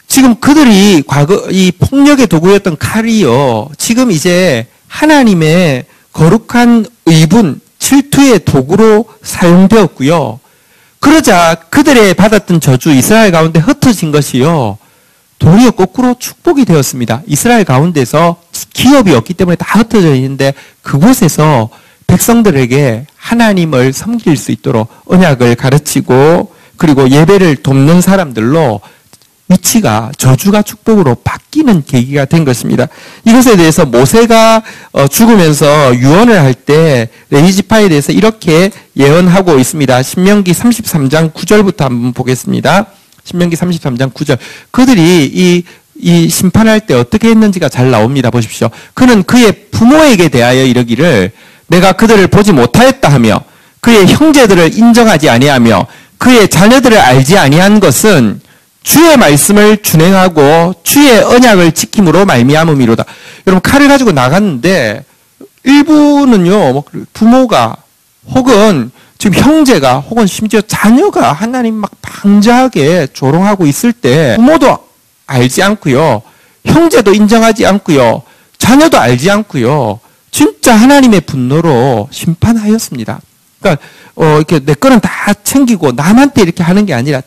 지금 그들이 과거 이 폭력의 도구였던 칼이요. 지금 이제 하나님의 거룩한 의분, 질투의 도구로 사용되었고요. 그러자 그들의 받았던 저주, 이스라엘 가운데 흩어진 것이요. 도리어 거꾸로 축복이 되었습니다. 이스라엘 가운데서 기업이 없기 때문에 다 흩어져 있는데 그곳에서 백성들에게 하나님을 섬길 수 있도록 언약을 가르치고 그리고 예배를 돕는 사람들로 위치가 저주가 축복으로 바뀌는 계기가 된 것입니다. 이것에 대해서 모세가 죽으면서 유언을 할 때 레위 지파에 대해서 이렇게 예언하고 있습니다. 신명기 33장 9절부터 한번 보겠습니다. 신명기 33장 9절. 그들이 이 심판할 때 어떻게 했는지가 잘 나옵니다. 보십시오. 그는 그의 부모에게 대하여 이르기를 내가 그들을 보지 못하였다 하며 그의 형제들을 인정하지 아니하며 그의 자녀들을 알지 아니한 것은 주의 말씀을 준행하고 주의 언약을 지킴으로 말미암음이로다. 여러분, 칼을 가지고 나갔는데 일부는요, 부모가 혹은 지금 형제가 혹은 심지어 자녀가 하나님 막 방자하게 조롱하고 있을 때 부모도 알지 않고요, 형제도 인정하지 않고요, 자녀도 알지 않고요, 진짜 하나님의 분노로 심판하였습니다. 그러니까 이렇게 내 거는 다 챙기고 남한테 이렇게 하는 게 아니라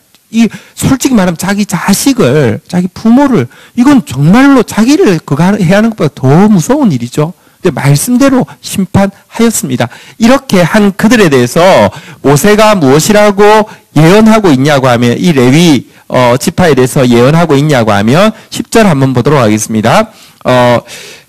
솔직히 말하면 자기 자식을, 자기 부모를, 이건 정말로 자기를 그거 해야 하는 것보다 더 무서운 일이죠. 근데 말씀대로 심판하였습니다. 이렇게 한 그들에 대해서 모세가 무엇이라고 예언하고 있냐고 하면, 이 레위 지파에 대해서 예언하고 있냐고 하면 10절 한번 보도록 하겠습니다.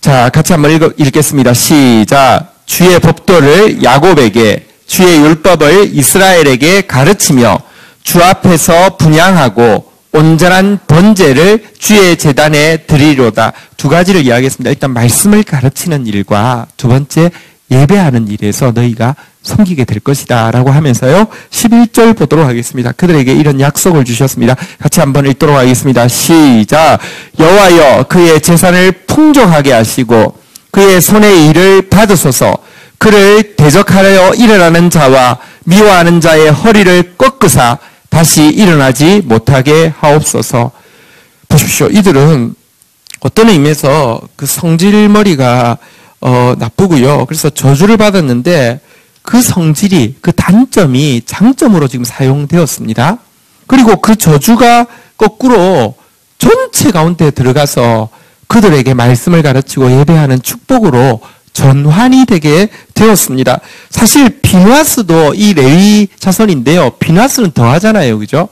자, 같이 한번 읽겠습니다. 시작. 주의 법도를 야곱에게, 주의 율법을 이스라엘에게 가르치며 주 앞에서 분향하고 온전한 번제를 주의 제단에 드리로다. 두 가지를 이야기했습니다. 일단 말씀을 가르치는 일과 두 번째 예배하는 일에서 너희가 섬기게 될 것이다 라고 하면서요. 11절 보도록 하겠습니다. 그들에게 이런 약속을 주셨습니다. 같이 한번 읽도록 하겠습니다. 시작. 여호와여 그의 재산을 풍족하게 하시고 그의 손의 일을 받으소서. 그를 대적하려 일어나는 자와 미워하는 자의 허리를 꺾으사 다시 일어나지 못하게 하옵소서. 보십시오. 이들은 어떤 의미에서 그 성질머리가 나쁘고요. 그래서 저주를 받았는데 그 성질이, 그 단점이 장점으로 지금 사용되었습니다. 그리고 그 저주가 거꾸로 전체 가운데 들어가서 그들에게 말씀을 가르치고 예배하는 축복으로 전환이 되게 되었습니다. 사실 비누아스도 이 레위 자손인데요. 비누아스는 더 하잖아요. 그죠?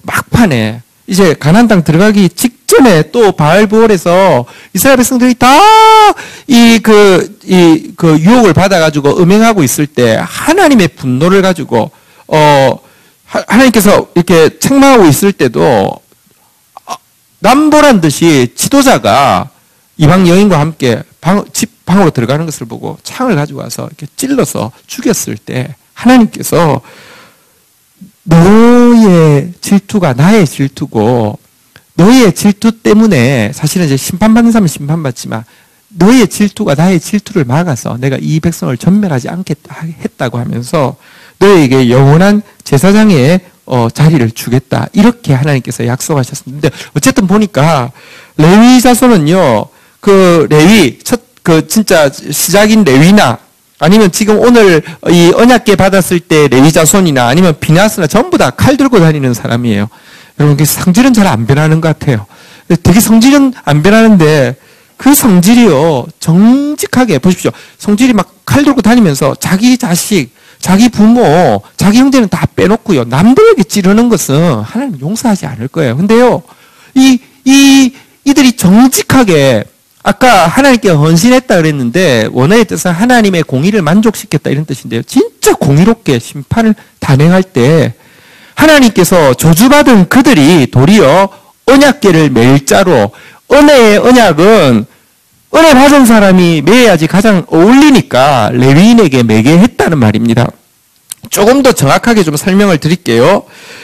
막판에 이제 가나안 땅 들어가기 직전에 또 바알부올에서 이스라엘 백성들이 다 유혹을 받아가지고 음행하고 있을 때 하나님의 분노를 가지고 하나님께서 이렇게 책망하고 있을 때도 남보란 듯이 지도자가 이방 여인과 함께 집 방으로 들어가는 것을 보고 창을 가지고 와서 이렇게 찔러서 죽였을 때 하나님께서 너의 질투가 나의 질투고 너의 질투 때문에 사실은 이제 심판받는 사람은 심판받지만 너의 질투가 나의 질투를 막아서 내가 이 백성을 전멸하지 않겠다 했다고 하면서 너에게 영원한 제사장의 자리를 주겠다. 이렇게 하나님께서 약속하셨습니다. 어쨌든 보니까 레위 자손은요, 진짜 시작인 레위나 아니면 지금 오늘 이 언약궤 받았을 때 레위 자손이나 아니면 비나스나 전부 다 칼 들고 다니는 사람이에요. 여러분, 성질은 잘 안 변하는 것 같아요. 되게 성질은 안 변하는데 그 성질이요, 정직하게 보십시오. 성질이 막 칼 들고 다니면서 자기 자식, 자기 부모, 자기 형제는 다 빼놓고요. 남들에게 찌르는 것은 하나님 용서하지 않을 거예요. 근데요, 이들이 정직하게 아까 하나님께 헌신했다 그랬는데 원어의 뜻은 하나님의 공의를 만족시켰다 이런 뜻인데요. 진짜 공의롭게 심판을 단행할 때 하나님께서 저주받은 그들이 도리어 언약궤를 맬 자로 은혜의 언약은 은혜 받은 사람이 매야지 가장 어울리니까 레위인에게 매게 했다는 말입니다. 조금 더 정확하게 좀 설명을 드릴게요.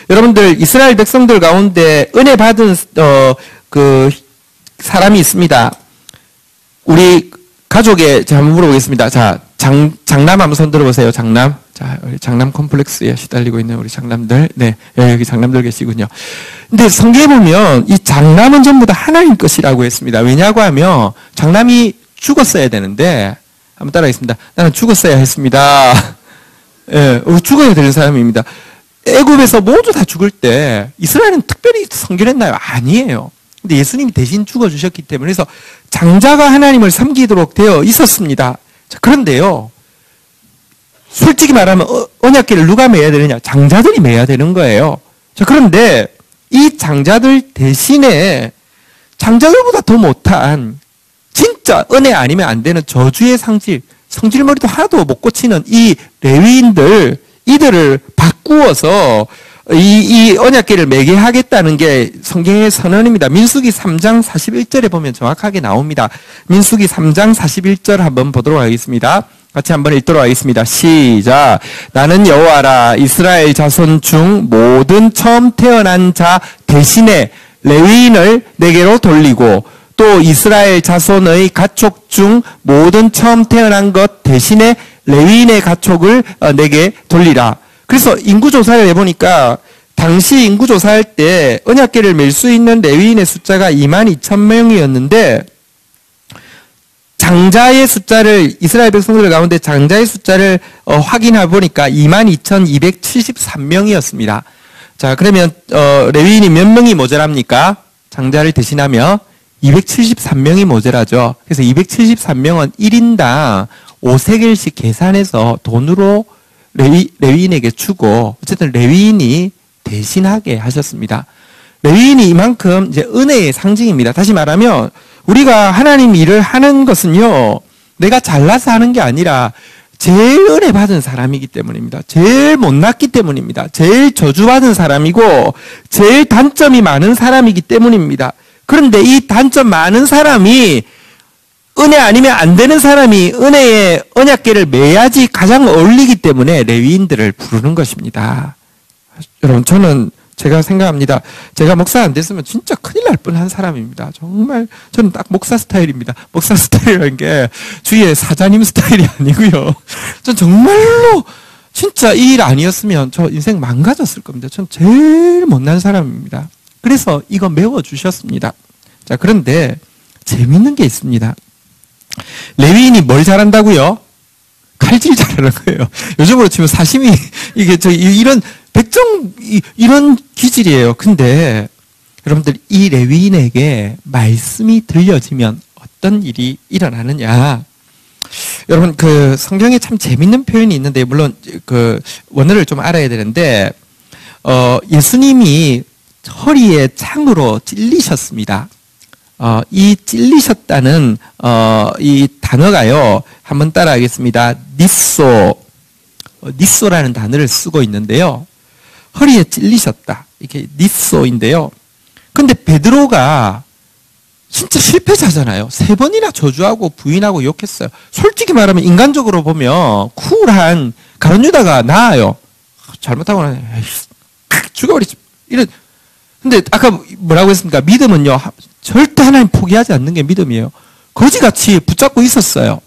여러분들 이스라엘 백성들 가운데 은혜 받은 사람이 있습니다. 우리 가족에 제가 한번 물어보겠습니다. 자, 장남 한번 손 들어보세요. 장남. 자, 우리 장남 컴플렉스에 시달리고 있는 우리 장남들. 네, 여기 장남들 계시군요. 근데 성경에 보면 이 장남은 전부 다 하나님 것이라고 했습니다. 왜냐고 하면 장남이 죽었어야 되는데, 한번 따라하겠습니다. 나는 죽었어야 했습니다. 예, 죽어야 되는 사람입니다. 애굽에서 모두 다 죽을 때 이스라엘은 특별히 성결했나요? 아니에요. 근데 예수님이 대신 죽어주셨기 때문에 그래서 장자가 하나님을 섬기도록 되어 있었습니다. 자, 그런데요, 솔직히 말하면 언약궤를 누가 매야 되느냐? 장자들이 매야 되는 거예요. 자, 그런데 이 장자들 대신에 장자들보다 더 못한 진짜 은혜 아니면 안 되는 저주의 성질머리도 하나도 못 고치는 이 레위인들, 이들을 바꾸어서 이 언약궤를 매게 하겠다는 게 성경의 선언입니다. 민수기 3장 41절에 보면 정확하게 나옵니다. 민수기 3장 41절 한번 보도록 하겠습니다. 같이 한번 읽도록 하겠습니다. 시작. 나는 여호와라. 이스라엘 자손 중 모든 처음 태어난 자 대신에 레위인을 내게로 돌리고 또 이스라엘 자손의 가축 중 모든 처음 태어난 것 대신에 레위인의 가축을 내게 돌리라. 그래서 인구조사를 해보니까 당시 인구조사할 때 언약궤를 맬 수 있는 레위인의 숫자가 22,000명이었는데 장자의 숫자를 이스라엘 백성들 가운데 장자의 숫자를 확인해 보니까 22,273명이었습니다. 자, 그러면 레위인이 몇 명이 모자랍니까? 장자를 대신하며 273명이 모자라죠. 그래서 273명은 1인당 5세겔씩 계산해서 돈으로 레위인에게 주고 어쨌든 레위인이 대신하게 하셨습니다. 레위인이 이만큼 이제 은혜의 상징입니다. 다시 말하면 우리가 하나님 일을 하는 것은요, 내가 잘나서 하는 게 아니라 제일 은혜 받은 사람이기 때문입니다. 제일 못났기 때문입니다. 제일 저주받은 사람이고 제일 단점이 많은 사람이기 때문입니다. 그런데 이 단점 많은 사람이 은혜 아니면 안 되는 사람이 은혜의 언약궤를 매야지 가장 어울리기 때문에 레위인들을 부르는 것입니다. 여러분, 제가 생각합니다. 제가 목사 안 됐으면 진짜 큰일 날 뻔한 사람입니다. 정말 저는 딱 목사 스타일입니다. 목사 스타일이라는 게 주위에 사장님 스타일이 아니고요. 전 정말로 진짜 이 일 아니었으면 저 인생 망가졌을 겁니다. 전 제일 못난 사람입니다. 그래서 이거 메워주셨습니다. 자, 그런데 재밌는 게 있습니다. 레위인이 뭘 잘한다고요? 칼질 잘하는 거예요. 요즘으로 치면 사시미, 이런 백정, 이런 기질이에요. 근데 여러분들 이 레위인에게 말씀이 들려지면 어떤 일이 일어나느냐? 여러분 그 성경에 참 재밌는 표현이 있는데 물론 그 원어를 좀 알아야 되는데 예수님이 허리에 창으로 찔리셨습니다. 이 찔리셨다는 이 단어가요. 한번 따라하겠습니다. 니소라는 단어를 쓰고 있는데요. 허리에 찔리셨다. 이게 니소인데요. 근데 베드로가 진짜 실패자잖아요. 3번이나 저주하고 부인하고 욕했어요. 솔직히 말하면 인간적으로 보면 쿨한 가룟 유다가 나아요. 잘못하고는 죽어버리지. 근데 아까 뭐라고 했습니까? 믿음은요. 절대 하나님 포기하지 않는 게 믿음이에요. 거지같이 붙잡고 있었어요.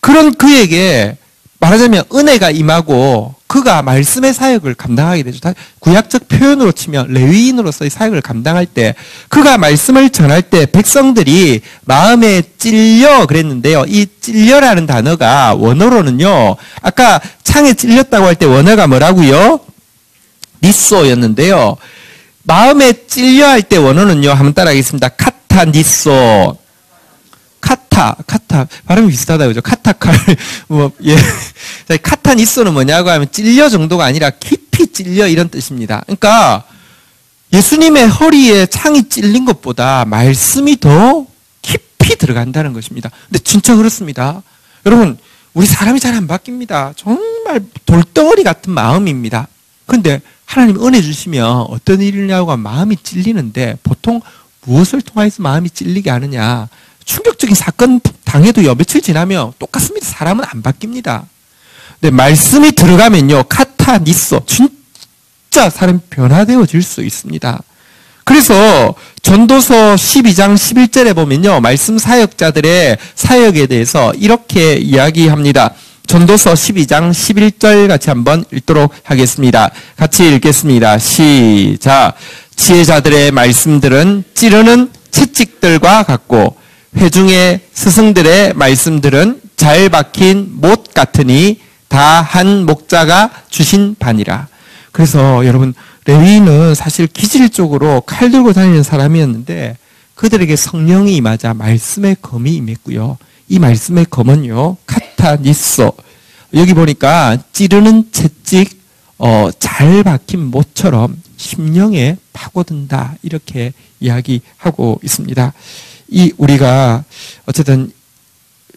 그런 그에게 말하자면 은혜가 임하고 그가 말씀의 사역을 감당하게 되죠. 구약적 표현으로 치면 레위인으로서의 사역을 감당할 때 그가 말씀을 전할 때 백성들이 마음에 찔려 그랬는데요. 이 찔려라는 단어가 원어로는요. 아까 창에 찔렸다고 할 때 원어가 뭐라고요? 니소였는데요. 마음에 찔려 할 때 원어는요. 한번 따라하겠습니다. 카타 니소. 카타 발음이 비슷하다 그죠? 카타칼 예. 카타 니소는 뭐냐고 하면 찔려 정도가 아니라 깊이 찔려 이런 뜻입니다. 그러니까 예수님의 허리에 창이 찔린 것보다 말씀이 더 깊이 들어간다는 것입니다. 근데 진짜 그렇습니다. 여러분 우리 사람이 잘 안 바뀝니다. 정말 돌덩어리 같은 마음입니다. 그런데 하나님 은혜 주시면 어떤 일이냐고 하면 마음이 찔리는데 보통 무엇을 통해서 마음이 찔리게 하느냐? 충격적인 사건 당해도요, 며칠 지나면 똑같습니다. 사람은 안 바뀝니다. 근데 말씀이 들어가면요, 카타니소, 진짜 사람이 변화되어질 수 있습니다. 그래서 전도서 12장 11절에 보면요, 말씀 사역자들의 사역에 대해서 이렇게 이야기합니다. 전도서 12장 11절 같이 한번 읽도록 하겠습니다. 같이 읽겠습니다. 시작. 지혜자들의 말씀들은 찌르는 채찍들과 같고 회중의 스승들의 말씀들은 잘 박힌 못 같으니 다 한 목자가 주신 바니라. 그래서 여러분 레위인은 사실 기질적으로 칼 들고 다니는 사람이었는데 그들에게 성령이 임하자 말씀의 검이 임했고요. 이 말씀의 검은요 카타니소, 여기 보니까 찌르는 채찍, 잘 박힌 못처럼 심령에 파고든다 이렇게 이야기하고 있습니다. 우리가 어쨌든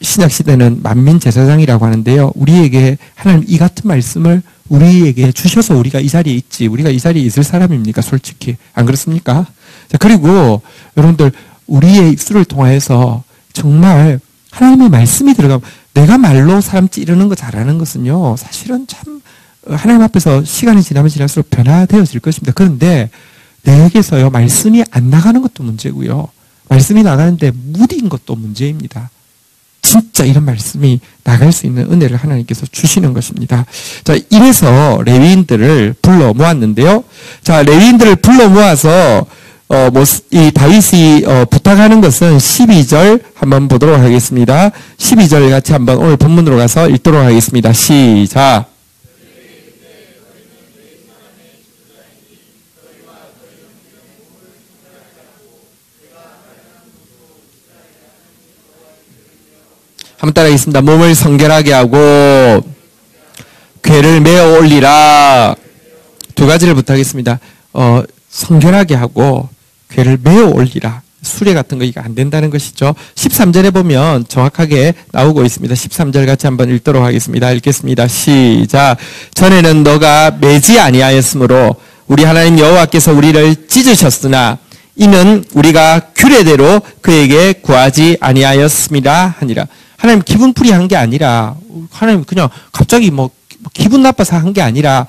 신약 시대는 만민 제사장이라고 하는데요. 우리에게 하나님 이 같은 말씀을 우리에게 주셔서 우리가 이 자리에 있지. 우리가 이 자리에 있을 사람입니까? 솔직히 안 그렇습니까? 자, 그리고 여러분들 우리의 입술을 통해서 정말 하나님의 말씀이 들어가면 내가 말로 사람 찌르는 거 잘하는 것은요. 사실은 참 하나님 앞에서 시간이 지나면 지날수록 변화되어질 것입니다. 그런데 내게서요 말씀이 안 나가는 것도 문제고요. 말씀이 나가는데 무딘 것도 문제입니다. 진짜 이런 말씀이 나갈 수 있는 은혜를 하나님께서 주시는 것입니다. 자, 이래서 레위인들을 불러 모았는데요. 자, 레위인들을 불러 모아서 이 다윗이 부탁하는 것은 12절 한번 보도록 하겠습니다. 12절 같이 한번 오늘 본문으로 가서 읽도록 하겠습니다. 시작. 한번 따라하겠습니다. 몸을 성결하게 하고 궤를 메어 올리라. 두 가지를 부탁하겠습니다. 성결하게 하고 궤를 메어 올리라. 수레 같은 거 이거 안 된다는 것이죠. 13절에 보면 정확하게 나오고 있습니다. 13절 같이 한번 읽도록 하겠습니다. 읽겠습니다. 시작. 전에는 너가 매지 아니하였으므로 우리 하나님 여호와께서 우리를 찢으셨으나 이는 우리가 규례대로 그에게 구하지 아니하였습니다 하니라. 하나님 기분풀이 한 게 아니라 하나님 그냥 갑자기 기분 나빠서 한 게 아니라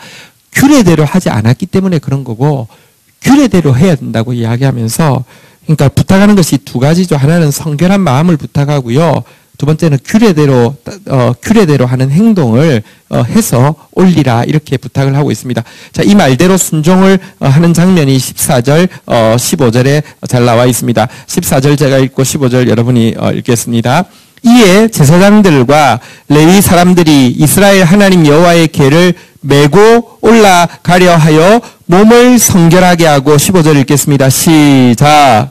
규례대로 하지 않았기 때문에 그런 거고 규례대로 해야 된다고 이야기하면서 그러니까 부탁하는 것이 두 가지죠. 하나는 성결한 마음을 부탁하고요. 두 번째는 규례대로 하는 행동을 해서 올리라 이렇게 부탁을 하고 있습니다. 자, 이 말대로 순종을 하는 장면이 14절, 15절에 잘 나와 있습니다. 14절 제가 읽고 15절 여러분이 읽겠습니다. 이에 제사장들과 레위 사람들이 이스라엘 하나님 여호와의 궤를 메고 올라가려 하여 몸을 성결하게 하고 15절 읽겠습니다. 시작.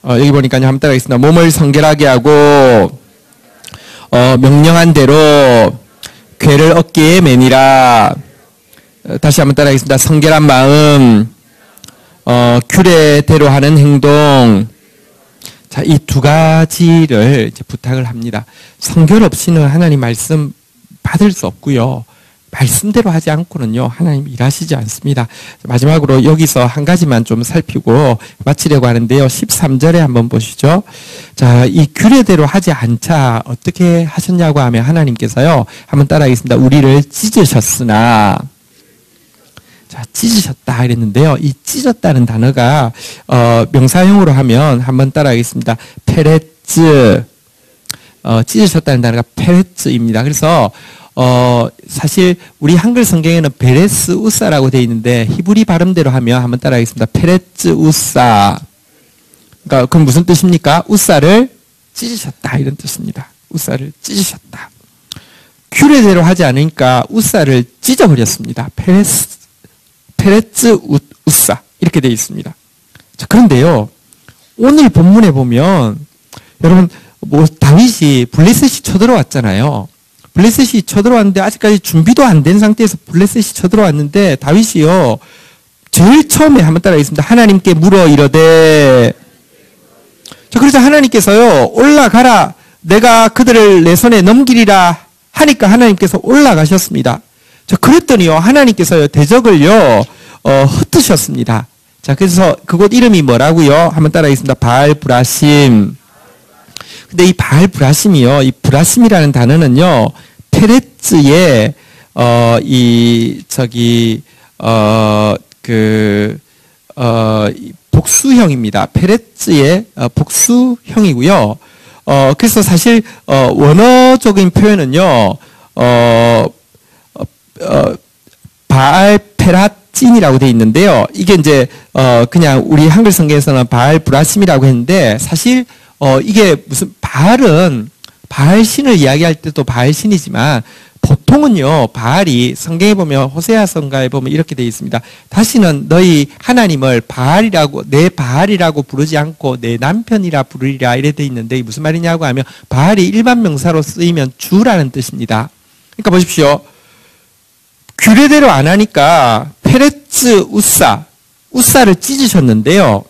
여기 보니까요. 한번 따라하겠습니다. 몸을 성결하게 하고 명령한 대로 궤를 어깨에 매니라. 다시 한번 따라하겠습니다. 성결한 마음, 규례대로 하는 행동. 자, 이 두 가지를 이제 부탁을 합니다. 성결 없이는 하나님 말씀 받을 수 없고요. 말씀대로 하지 않고는요, 하나님 일하시지 않습니다. 마지막으로 여기서 한 가지만 좀 살피고 마치려고 하는데요. 13절에 한번 보시죠. 자, 이 규례대로 하지 않자 어떻게 하셨냐고 하면 하나님께서요, 한번 따라하겠습니다. 우리를 찢으셨으나, 자, 찢으셨다 이랬는데요. 이 찢었다는 단어가 명사형으로 하면 한번 따라하겠습니다. 페레츠, 찢으셨다는 단어가 페레츠입니다. 그래서 사실 우리 한글 성경에는 베레스 우사라고 되어 있는데 히브리 발음대로 하면 한번 따라하겠습니다. 페레츠 우사. 그러니까 그건 무슨 뜻입니까? 우사를 찢으셨다 이런 뜻입니다. 우사를 찢으셨다. 규례대로 하지 않으니까 우사를 찢어버렸습니다. 페레츠 우사 이렇게 되어 있습니다. 자, 그런데요, 오늘 본문에 보면 여러분 다윗이 블레셋이 쳐들어왔잖아요. 블레셋이 쳐들어왔는데 아직까지 준비도 안 된 상태에서 블레셋이 쳐들어왔는데 다윗이요, 제일 처음에 한번 따라하겠습니다. 하나님께 물어 이르되. 자, 그래서 하나님께서요, 올라가라, 내가 그들을 내 손에 넘기리라 하니까 하나님께서 올라가셨습니다. 자, 그랬더니요, 하나님께서요, 대적을요, 흩으셨습니다. 자, 그래서 그곳 이름이 뭐라고요? 한번 따라하겠습니다. 바알 브라심. 근데 이 바알 브라심이요, 이 브라심이라는 단어는요, 페레츠의, 복수형입니다. 페레츠의 복수형이고요. 그래서 사실, 원어적인 표현은요, 바알 페라찐이라고 되어 있는데요. 이게 이제, 그냥 우리 한글 성경에서는 바알 브라심이라고 했는데, 사실, 이게 무슨, 바알은, 바알 신을 이야기할 때도 바알 신이지만, 보통은요, 바알이 성경에 보면, 호세아서인가에 보면 이렇게 되어 있습니다. 다시는 너희 하나님을 바알이라고, 내 바알이라고 부르지 않고 내 남편이라 부르리라 이래 되어 있는데, 이게 무슨 말이냐고 하면, 바알이 일반 명사로 쓰이면 주라는 뜻입니다. 그러니까 보십시오. 규례대로 안 하니까, 페레츠 우사를 찢으셨는데요.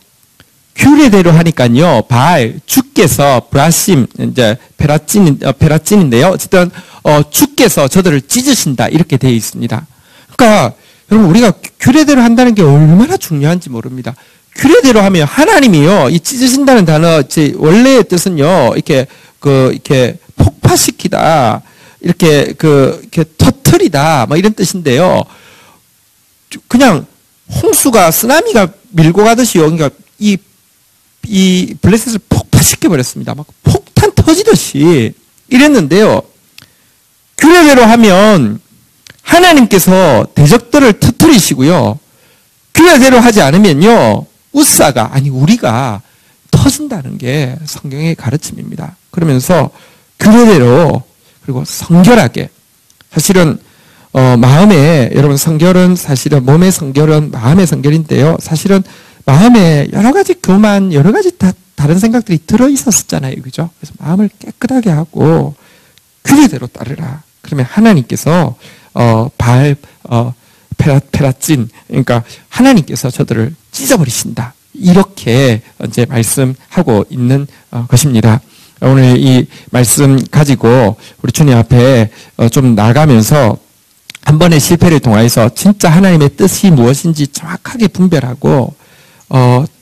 규례대로 하니까요, 바알, 주께서, 브라심, 이제, 페라찐인데요. 어쨌든, 주께서 저들을 찢으신다. 이렇게 되어 있습니다. 그러니까, 여러분, 우리가 규례대로 한다는 게 얼마나 중요한지 모릅니다. 규례대로 하면 하나님이요, 이 찢으신다는 단어, 원래의 뜻은요, 이렇게 폭파시키다, 이렇게 터트리다, 뭐 이런 뜻인데요. 그냥, 홍수가, 쓰나미가 밀고 가듯이요, 그러니까, 이 블레셋을 폭파시켜버렸습니다. 막 폭탄 터지듯이 이랬는데요. 규례대로 하면 하나님께서 대적들을 터뜨리시고요. 규례대로 하지 않으면요, 우리가 터진다는 게 성경의 가르침입니다. 그러면서 규례대로 그리고 성결하게, 사실은 여러분 성결은 사실은 몸의 성결은 마음의 성결인데요. 사실은 마음에 여러 가지 교만, 여러 가지 다른 생각들이 들어 있었잖아요. 그죠? 그래서 마음을 깨끗하게 하고 규례대로 따르라. 그러면 하나님께서, 페라찐, 그러니까 하나님께서 저들을 찢어버리신다. 이렇게 이제 말씀하고 있는 것입니다. 오늘 이 말씀 가지고 우리 주님 앞에 좀 나가면서 한 번의 실패를 통해서 진짜 하나님의 뜻이 무엇인지 정확하게 분별하고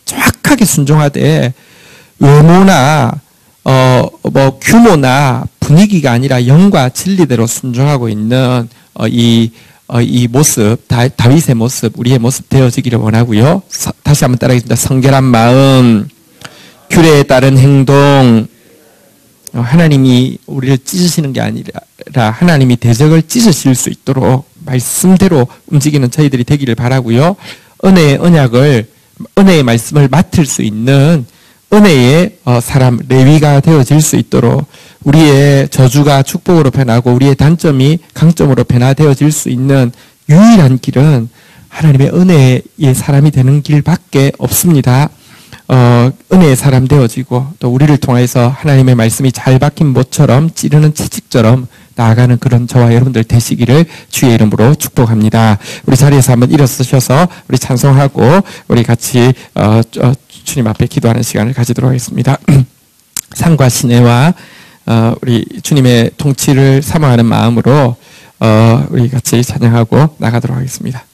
정확하게 순종하되, 외모나, 규모나 분위기가 아니라 영과 진리대로 순종하고 있는, 이 모습, 다윗의 모습, 우리의 모습 되어지기를 원하고요. 다시 한번 따라하겠습니다. 성결한 마음, 규례에 따른 행동, 하나님이 우리를 찢으시는 게 아니라 하나님이 대적을 찢으실 수 있도록 말씀대로 움직이는 저희들이 되기를 바라고요. 은혜의 언약을, 은혜의 말씀을 맡을 수 있는 은혜의 사람, 레위가 되어질 수 있도록 우리의 저주가 축복으로 변하고 우리의 단점이 강점으로 변화되어질 수 있는 유일한 길은 하나님의 은혜의 사람이 되는 길밖에 없습니다. 은혜의 사람 되어지고 또 우리를 통해서 하나님의 말씀이 잘 박힌 못처럼 찌르는 채찍처럼 나아가는 그런 저와 여러분들 되시기를 주의 이름으로 축복합니다. 우리 자리에서 한번 일어서셔서 우리 찬송하고 우리 같이 주님 앞에 기도하는 시간을 가지도록 하겠습니다. 산과 시내와 우리 주님의 통치를 사모하는 마음으로 우리 같이 찬양하고 나가도록 하겠습니다.